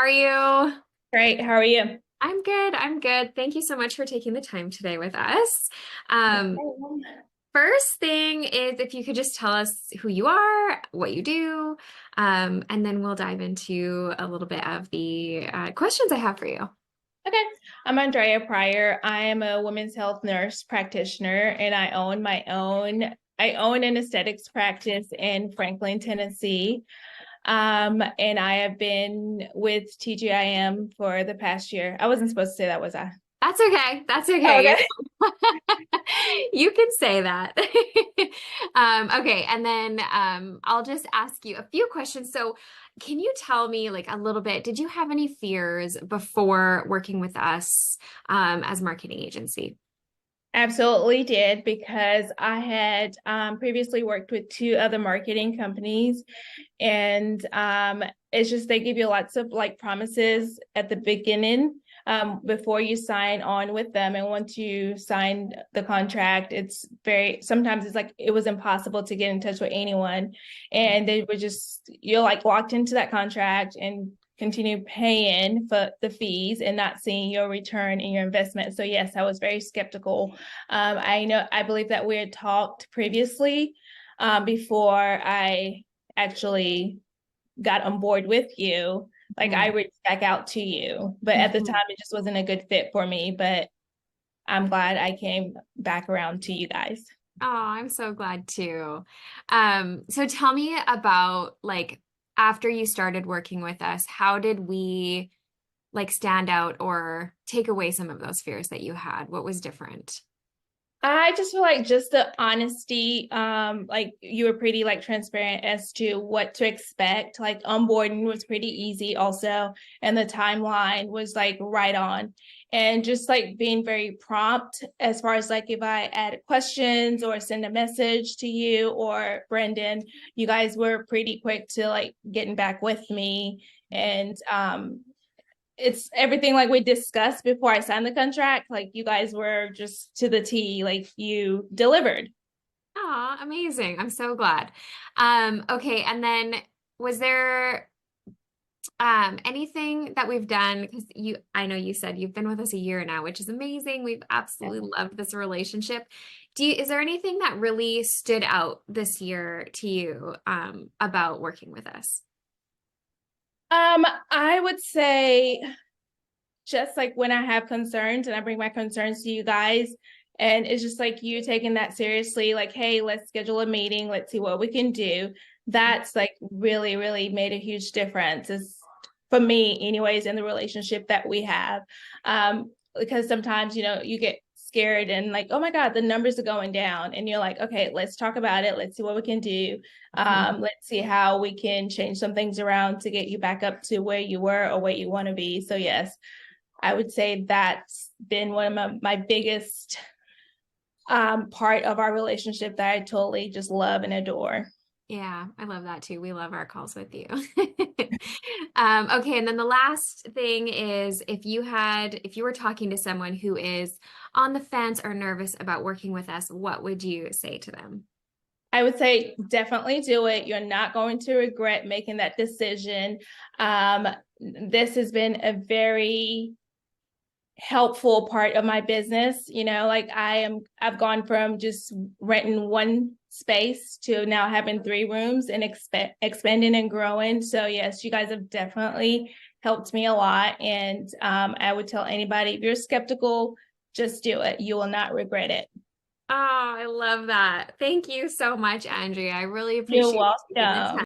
are you? Great. How are you? I'm good. I'm good. Thank you so much for taking the time today with us. Um, First thing is if you could just tell us who you are, what you do, and then we'll dive into a little bit of the questions I have for you. Okay. I'm Andrea Pryor. I am a women's health nurse practitioner and I own an aesthetics practice in Franklin, Tennessee. And I have been with TGIM for the past year. I wasn't supposed to say that, was I? That's okay. That's Oh, okay. okay. You can say that. Okay, and then I'll just ask you a few questions. So, can you tell me like a little bit, did you have any fears before working with us as marketing agency? Absolutely did because I had previously worked with two other marketing companies, and it's just they give you lots of like promises at the beginning before you sign on with them, and once you sign the contract, sometimes it's like it was impossible to get in touch with anyone, and they were just you're like locked into that contract and continue paying for the fees and not seeing your return in your investment. So yes, I was very skeptical. I believe that we had talked previously before I actually got on board with you. Like I Mhm. reached back out to you, but at the Mhm. time it just wasn't a good fit for me. But I'm glad I came back around to you guys. Oh, I'm so glad too. So tell me about like after you started working with us, how did we like stand out or take away some of those fears that you had? What was different? I just feel like just the honesty, like you were pretty like transparent as to what to expect. Like onboarding was pretty easy also, and the timeline was like right on. And just like being very prompt as far as like if I add questions or send a message to you or Brendon, you guys were pretty quick to like getting back with me. And it's everything like we discussed before I signed the contract. Like you guys were just to the T, like you delivered. Oh, amazing. I'm so glad. Okay, and then was there anything that we've done because I know you said you've been with us a year now, which is amazing. We've absolutely loved this relationship. Is there anything that really stood out this year to you about working with us? I would say just like when I have concerns and I bring my concerns to you guys, and it's just like you taking that seriously, like, hey, let's schedule a meeting, let's see what we can do. That's like really, really made a huge difference. Is for me, anyways, in the relationship that we have. Because sometimes, you get scared and like, oh my God, the numbers are going down. And you're like, okay, let's talk about it. Let's see what we can do. Let's see how we can change some things around to get you back up to where you were or where you want to be. So yes, I would say that's been one of my biggest part of our relationship that I totally just love and adore. Yeah, I love that too. We love our calls with you. Okay, and then the last thing is if you were talking to someone who is on the fence or nervous about working with us, what would you say to them? I would say definitely do it. You're not going to regret making that decision. This has been a very helpful part of my business. Like I've gone from just renting one space to now having three rooms and expanding and growing. So yes, you guys have definitely helped me a lot. And I would tell anybody, if you're skeptical, just do it. You will not regret it. Oh, I love that. Thank you so much, Andrea. I really You're appreciate you taking the time. welcome.